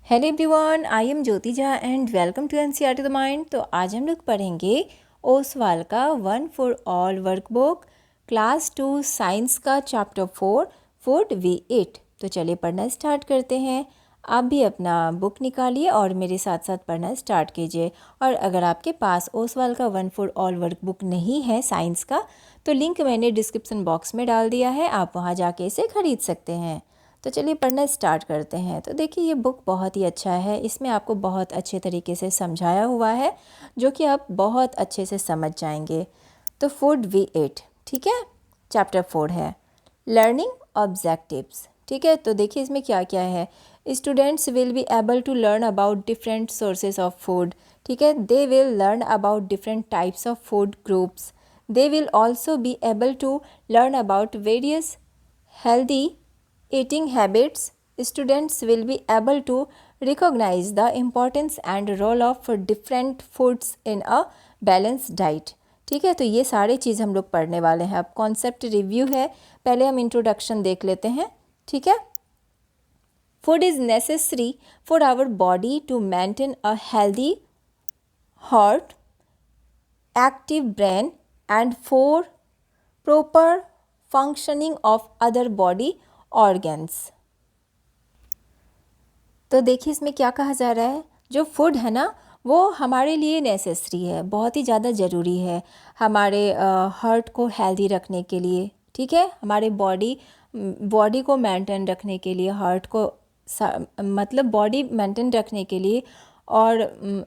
Hello everyone, I am Jyoti Jha and welcome to NCERT the mind. तो आज हम लोग पढ़ेंगे ओसवाल का one for all workbook class 2 science का चैप्टर 4 फूड वी ईट। तो चलिए पढ़ना स्टार्ट करते हैं। आप भी अपना बुक निकालिए और मेरे साथ साथ पढ़ना स्टार्ट कीजिए। और अगर आपके पास ओसवाल का वन फॉर ऑल वर्कबुक नहीं है साइंस का, तो लिंक मैंने डिस्क्रिप्शन बॉक्स में डाल दिया है, आप वहाँ जाके इसे ख़रीद सकते हैं। तो चलिए पढ़ना स्टार्ट करते हैं। तो देखिए ये बुक बहुत ही अच्छा है, इसमें आपको बहुत अच्छे तरीके से समझाया हुआ है जो कि आप बहुत अच्छे से समझ जाएंगे। तो फूड वी एट, ठीक है, चैप्टर 4 है लर्निंग ऑब्जेक्टिव्स। ठीक है, तो देखिए इसमें क्या क्या है। Students will be able to learn about different sources of food. ठीक है, they will learn about different types of food groups. They will also be able to learn about various healthy eating habits. Students will be able to recognize the importance and role of different foods in a balanced diet. ठीक है, तो ये सारी चीज़ हम लोग पढ़ने वाले हैं। अब कॉन्सेप्ट रिव्यू है, पहले हम इंट्रोडक्शन देख लेते हैं। ठीक है, food is necessary for our body to maintain a healthy heart, active brain and for proper functioning of other body organs. तो देखिए इसमें क्या कहा जा रहा है, जो फूड है ना वो हमारे लिए नेसेसरी है, बहुत ही ज़्यादा ज़रूरी है हमारे हार्ट को हेल्दी रखने के लिए। ठीक है, हमारे बॉडी को मेंटेन रखने के लिए, हार्ट को मतलब बॉडी मेंटेन रखने के लिए और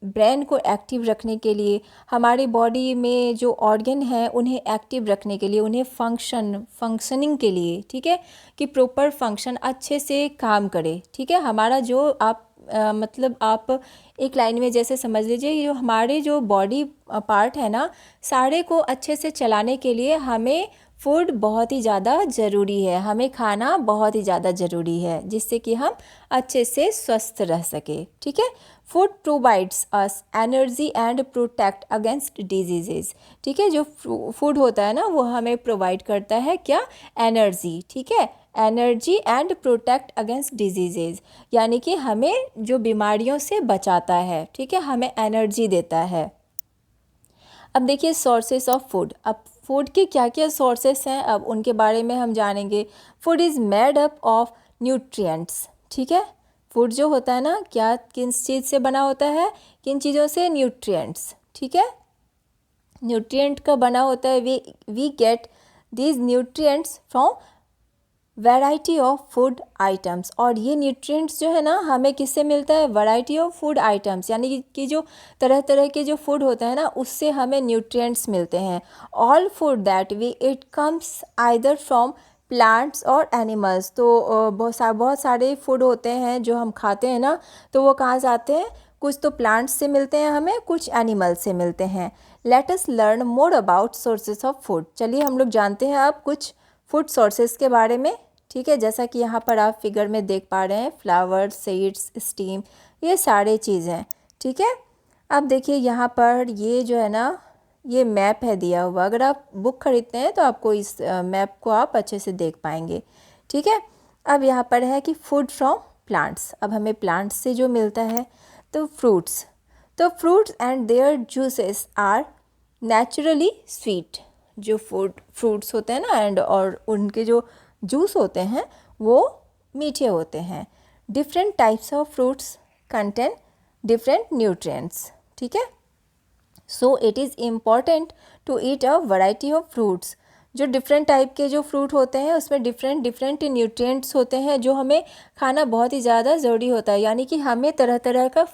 ब्रेन को एक्टिव रखने के लिए, हमारी बॉडी में जो ऑर्गन है उन्हें एक्टिव रखने के लिए, उन्हें फंक्शनिंग के लिए। ठीक है, कि प्रॉपर फंक्शन अच्छे से काम करे। ठीक है, हमारा जो आप मतलब आप एक लाइन में जैसे समझ लीजिए, जो हमारे जो बॉडी पार्ट है ना, सारे को अच्छे से चलाने के लिए हमें फूड बहुत ही ज़्यादा ज़रूरी है, हमें खाना बहुत ही ज़्यादा ज़रूरी है, जिससे कि हम अच्छे से स्वस्थ रह सके। ठीक है, food provides us energy and protect against diseases. ठीक है, जो फूड होता है ना वो हमें प्रोवाइड करता है क्या, एनर्जी। ठीक है, energy and protect against diseases, यानी कि हमें जो बीमारियों से बचाता है। ठीक है, हमें एनर्जी देता है। अब देखिए सोर्सेस ऑफ फूड, अब फूड के क्या क्या सोर्सेस हैं, अब उनके बारे में हम जानेंगे। Food is made up of nutrients. ठीक है, फूड जो होता है ना, क्या किस चीज़ से बना होता है, किन चीज़ों से, न्यूट्रिएंट्स। ठीक है, न्यूट्रिएंट का बना होता है, we get these nutrients from variety of food items. और ये न्यूट्रिएंट्स जो है ना हमें किससे मिलता है, वैरायटी ऑफ फूड आइटम्स, यानी कि जो तरह तरह के जो फूड होते हैं ना उससे हमें न्यूट्रिएंट्स मिलते हैं। All food that we eat comes either from plants or animals. तो बहुत सारे फूड होते हैं जो हम खाते हैं ना, तो वो कहाँ से आते हैं, कुछ तो प्लांट्स से मिलते हैं हमें, कुछ एनिमल्स से मिलते हैं। Let us learn more about sources of food. चलिए हम लोग जानते हैं अब कुछ फूड सोर्सेस के बारे में। ठीक है, जैसा कि यहाँ पर आप फिगर में देख पा रहे हैं, फ्लावर, सीड्स, स्टीम, ये सारे चीज़ें। ठीक है, अब देखिए यहाँ पर ये जो है ना, ये मैप है दिया हुआ। अगर आप बुक खरीदते हैं तो आपको इस मैप को आप अच्छे से देख पाएंगे। ठीक है, अब यहाँ पर है कि फूड फ्रॉम प्लांट्स। अब हमें प्लांट्स से जो मिलता है, तो फ्रूट्स, तो fruits and their juices are naturally sweet. जो फ्रूट्स होते हैं ना एंड और उनके जो जूस होते हैं वो मीठे होते हैं। Different types of fruits contain different nutrients. ठीक है, so it is important to eat a variety of fruits. जो डिफरेंट टाइप के जो फ्रूट होते हैं उसमें डिफरेंट डिफरेंट न्यूट्रिएंट्स होते हैं जो हमें खाना बहुत ही ज़्यादा ज़रूरी होता है। यानी कि हमें तरह तरह का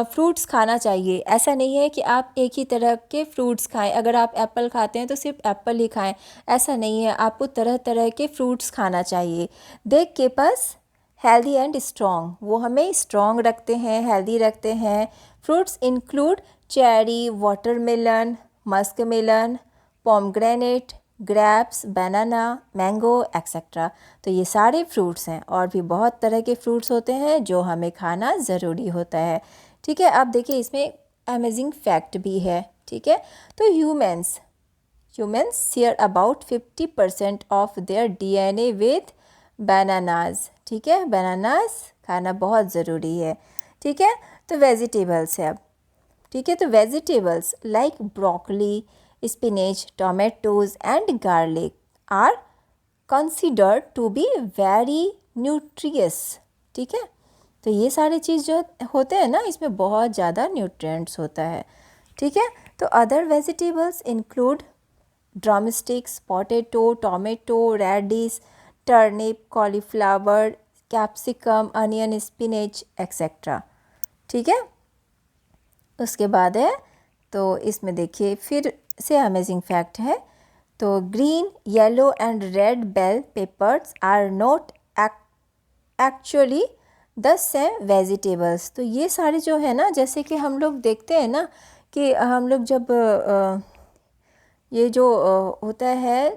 फ्रूट्स खाना चाहिए। ऐसा नहीं है कि आप एक ही तरह के फ्रूट्स खाएं, अगर आप एप्पल खाते हैं तो सिर्फ एप्पल ही खाएं, ऐसा नहीं है, आपको तरह तरह के फ्रूट्स खाना चाहिए। They keep us healthy and strong, वो हमें स्ट्रॉन्ग रखते हैं, हेल्दी रखते हैं। Fruits include cherry, watermelon, muskmelon, pomegranate, grapes, banana, mango etcetera. तो ये सारे फ्रूट्स हैं, और भी बहुत तरह के फ्रूट्स होते हैं जो हमें खाना ज़रूरी होता है। ठीक है, अब देखिए इसमें अमेजिंग फैक्ट भी है। ठीक है, तो humans share about 50% of their DNA with bananas. ठीक है, बनानास खाना बहुत ज़रूरी है। ठीक है, तो वेजिटेबल्स है अब। ठीक है, तो vegetables like broccoli, spinach, tomatoes and garlic are considered to be very nutritious. ठीक है, तो ये सारी चीज़ जो होते हैं ना, इसमें बहुत ज़्यादा न्यूट्रिएंट्स होता है। ठीक है, तो other vegetables include drumsticks, potato, tomato, radish, turnip, cauliflower, capsicum, onion, spinach etcetera. ठीक है, उसके बाद है तो इसमें देखिए फिर से अमेजिंग फैक्ट है। तो green, yellow and red bell peppers are not actually the same vegetables. तो ये सारे जो है ना, जैसे कि हम लोग देखते हैं ना कि हम लोग जब ये जो होता है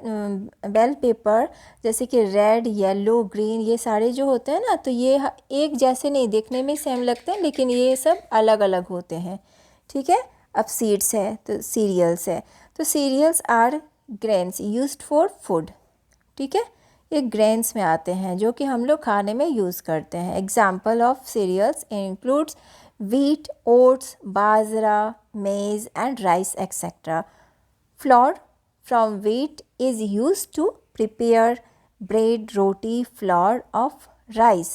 बेल पेपर, जैसे कि रेड, येलो, ग्रीन, ये सारे जो होते हैं ना, तो ये एक जैसे नहीं, देखने में सेम लगते हैं लेकिन ये सब अलग अलग होते हैं। ठीक है, अब सीड्स है तो सीरियल्स है। तो cereals are grains used for food. ठीक है, ये ग्रेन्स में आते हैं जो कि हम लोग खाने में यूज़ करते हैं। Example of cereals includes wheat, oats, bajra, maize and rice etc. Flour from wheat is used to prepare bread, roti, flour of rice,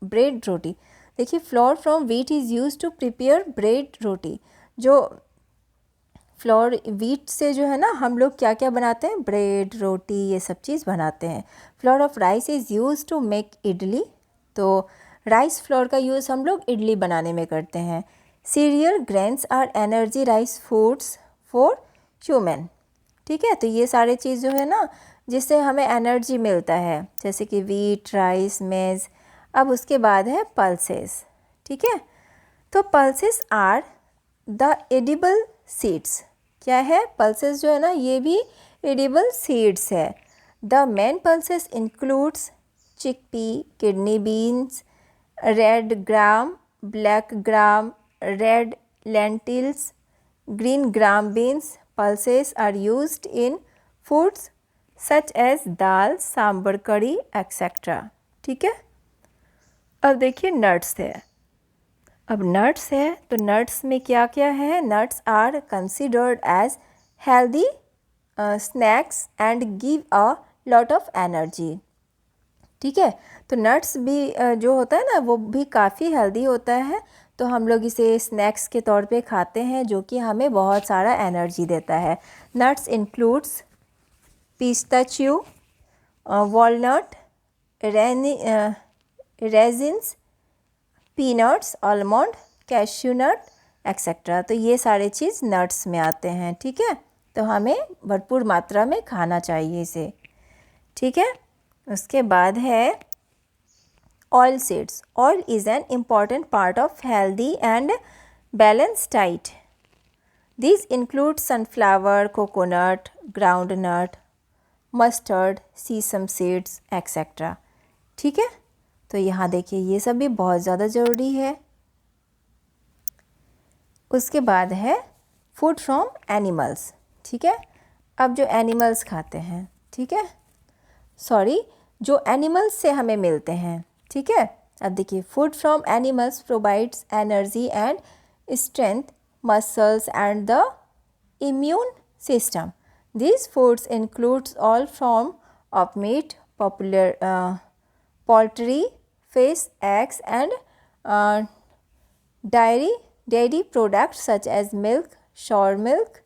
bread, roti। देखिए, flour from wheat is used to prepare bread, roti। जो floor wheat से जो है ना, हम लोग क्या क्या बनाते हैं, ब्रेड, रोटी, ये सब चीज़ बनाते हैं। Flour of rice is use to make idli. तो राइस फ्लोर का यूज़ हम लोग इडली बनाने में करते हैं। Cereal grains are energy rice foods for human. ठीक है, तो ये सारे चीज़ जो है ना, जिससे हमें एनर्जी मिलता है, जैसे कि वीट, राइस, मेज। अब उसके बाद है पल्सेस। ठीक है, तो pulses are the edible seeds. क्या है, पल्सेस जो है ना, ये भी एडिबल सीड्स है। The main pulses includes chickpea, kidney beans, red gram, black gram, red lentils, green gram beans. Pulses are used in foods such as dal, sambar, kadhi etcetera. ठीक है, अब देखिए नट्स है। अब नट्स है तो नट्स में क्या क्या है, nuts are considered as healthy snacks and give a lot of energy. ठीक है, तो नट्स भी जो होता है ना, वो भी काफ़ी हेल्दी होता है। तो हम लोग इसे स्नैक्स के तौर पे खाते हैं, जो कि हमें बहुत सारा एनर्जी देता है। Nuts includes pistachio, walnut, raisins, peanuts, almond, cashew nut etcetera. तो ये सारे चीज़ नट्स में आते हैं। ठीक है, तो हमें भरपूर मात्रा में खाना चाहिए इसे। ठीक है, उसके बाद है oil seeds. Oil is an important part of healthy and balance diet. This include sunflower, coconut, ground nut, mustard, sesame seeds etcetera. ठीक है, तो यहाँ देखिए ये सब भी बहुत ज़्यादा ज़रूरी है। उसके बाद है फूड फ्रॉम एनिमल्स। ठीक है, अब जो एनिमल्स खाते हैं, ठीक है, सॉरी, जो एनिमल्स से हमें मिलते हैं। ठीक है, अब देखिए food from animals provides energy and strength, muscles and the immune system. These foods includes all form of meat, poultry, fish, eggs, and dairy products such as milk, sour milk,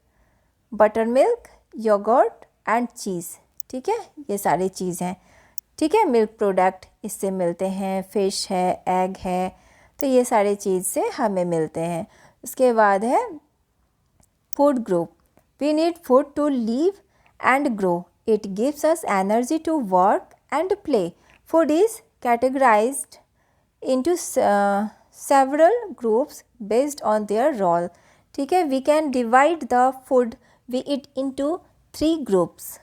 buttermilk, yogurt and cheese। ठीक है, ये सारी चीज़ हैं। ठीक है, milk product इससे मिलते हैं, फ़िश है, एग है, तो ये सारी चीज़ से हमें मिलते हैं। उसके बाद है food group. We need food to live and grow. It gives us energy to work and play. Food is categorized into several groups based on their role. ठीक है, we can divide the food we eat into 3 groups.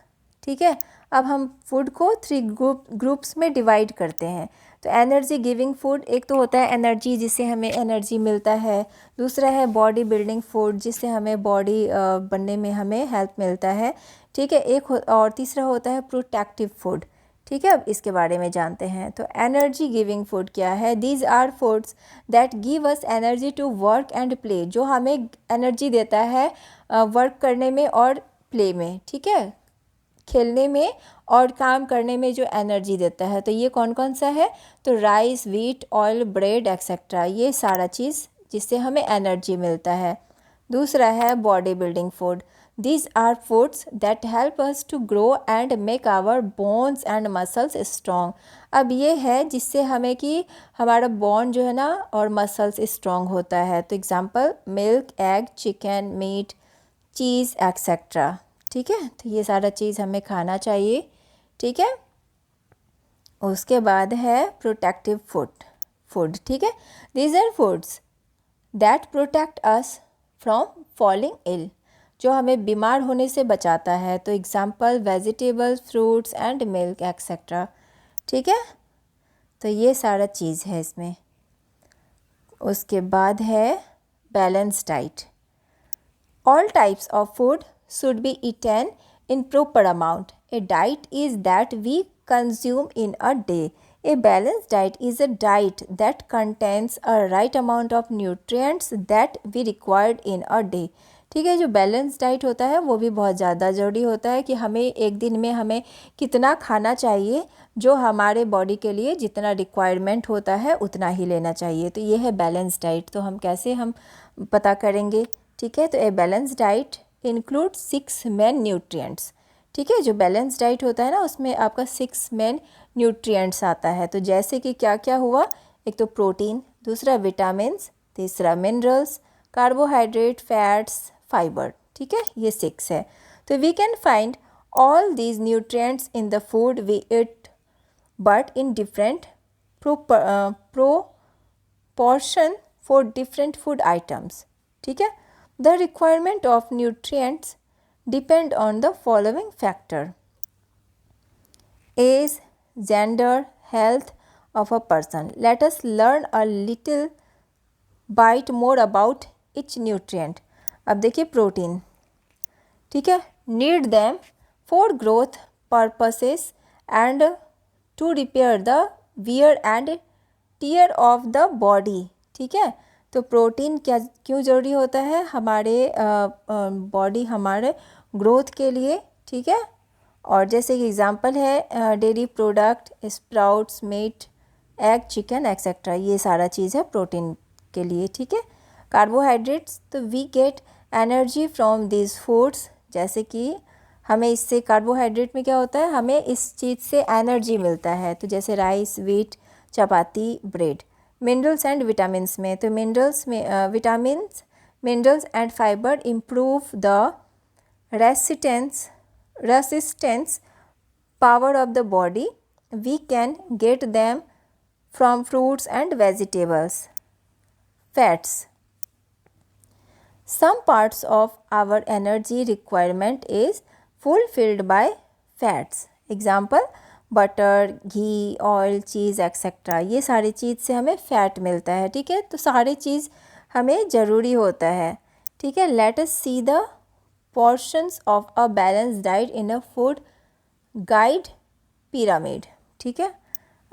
ठीक है, अब हम food को 3 groups में divide करते हैं। तो एनर्जी गिविंग फूड, एक तो होता है एनर्जी, जिससे हमें एनर्जी मिलता है। दूसरा है बॉडी बिल्डिंग फूड, जिससे हमें बॉडी बनने में हमें हेल्प मिलता है। ठीक है, और तीसरा होता है प्रोटेक्टिव फूड। ठीक है, अब इसके बारे में जानते हैं। तो एनर्जी गिविंग फूड क्या है? These are foods that give us energy to work and play, जो हमें एनर्जी देता है वर्क करने में और प्ले में, ठीक है, खेलने में और काम करने में जो एनर्जी देता है। तो ये कौन कौन सा है? तो rice, wheat, oil, bread etcetera, ये सारा चीज़ जिससे हमें एनर्जी मिलता है। दूसरा है body building food. These are foods that help us to grow and make our bones and muscles strong. अब ये है जिससे हमें कि हमारा बोन जो है ना और मसल्स स्ट्रॉन्ग होता है। तो example milk, egg, chicken, meat, cheese etcetera, ठीक है। तो ये सारा चीज़ हमें खाना चाहिए, ठीक है। उसके बाद है प्रोटेक्टिव फूड, ठीक है। These are foods that protect us from falling ill, जो हमें बीमार होने से बचाता है। तो example vegetables, fruits and milk etcetera, ठीक है। तो ये सारा चीज़ है इसमें। उसके बाद है balance diet. All types of food should be eaten in proper amount. A diet is that we consume in a day. A balanced diet is a diet that contains a right amount of nutrients that we required in a day. ठीक है, जो balance diet होता है वो भी बहुत ज़्यादा ज़रूरी होता है कि हमें एक दिन में हमें कितना खाना चाहिए, जो हमारे बॉडी के लिए जितना रिक्वायरमेंट होता है उतना ही लेना चाहिए। तो ये है बैलेंस डाइट। तो हम कैसे पता करेंगे? ठीक है, तो a balance diet include 6 main nutrients, ठीक है। जो बैलेंस डाइट होता है ना उसमें आपका 6 मेन न्यूट्रिएंट्स आता है। तो जैसे कि क्या क्या हुआ? एक तो प्रोटीन, दूसरा विटामिन्स, तीसरा मिनरल्स, कार्बोहाइड्रेट, फैट्स, फाइबर, ठीक है, ये 6 है। तो we can find all these nutrients in the food we eat but in different proportion for different food items, ठीक है। The requirement of nutrients depend on the following factor: age, gender, health of a person. Let us learn a little bit more about each nutrient. अब देखिए protein, ठीक है, need them for growth purposes and to repair the wear and tear of the body, ठीक है। तो protein क्यों ज़रूरी होता है? हमारे बॉडी हमारे ग्रोथ के लिए, ठीक है। और जैसे कि एग्जांपल है dairy product, sprouts, meat, egg, chicken etcetera, ये सारा चीज़ है प्रोटीन के लिए, ठीक है। कार्बोहाइड्रेट्स, तो we get energy from this foods, जैसे कि हमें इससे कार्बोहाइड्रेट में क्या होता है, हमें इस चीज़ से एनर्जी मिलता है। तो जैसे rice, wheat, chapati, bread. Minerals and vitamins में, तो मिनरल्स में vitamins, minerals and fibre improve the resistance power of the body. We can get them from fruits and vegetables. Fats, some parts of our energy requirement is fulfilled by fats. Example butter, ghee, oil, cheese etcetera, ये सारी चीज़ से हमें fat मिलता है, ठीक है। तो सारी चीज़ हमें ज़रूरी होता है, ठीक है। Let us see the portions of a balance diet in a food guide pyramid, ठीक है।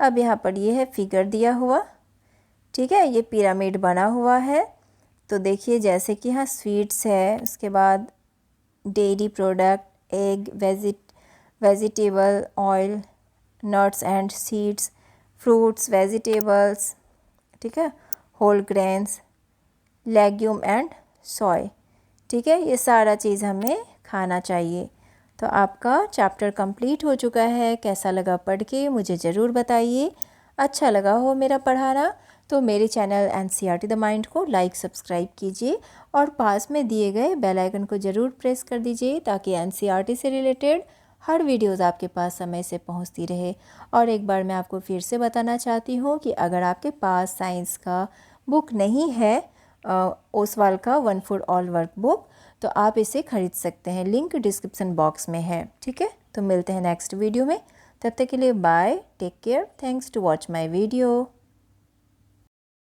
अब यहाँ पर ये है फिगर दिया हुआ, ठीक है, ये पिरामिड बना हुआ है। तो देखिए जैसे कि यहाँ स्वीट्स है, उसके बाद dairy product, egg, vegetable, oil, nuts and seeds, fruits, vegetables, ठीक है, होल ग्रेन्स, लेग्यूम एंड सोय, ठीक है। ये सारा चीज़ हमें खाना चाहिए। तो आपका चैप्टर कंप्लीट हो चुका है। कैसा लगा पढ़ के मुझे ज़रूर बताइए। अच्छा लगा हो मेरा पढ़ाना तो मेरे चैनल NCERT द माइंड को लाइक सब्सक्राइब कीजिए और पास में दिए गए बेल आइकन को ज़रूर प्रेस कर दीजिए ताकि NCERT से रिलेटेड हर वीडियोस आपके पास समय से पहुंचती रहे। और एक बार मैं आपको फिर से बताना चाहती हूं कि अगर आपके पास साइंस का बुक नहीं है, ओसवाल का one for all work book, तो आप इसे खरीद सकते हैं, लिंक डिस्क्रिप्शन बॉक्स में है, ठीक है। तो मिलते हैं नेक्स्ट वीडियो में, तब तक के लिए bye, take care, thanks to watch my video.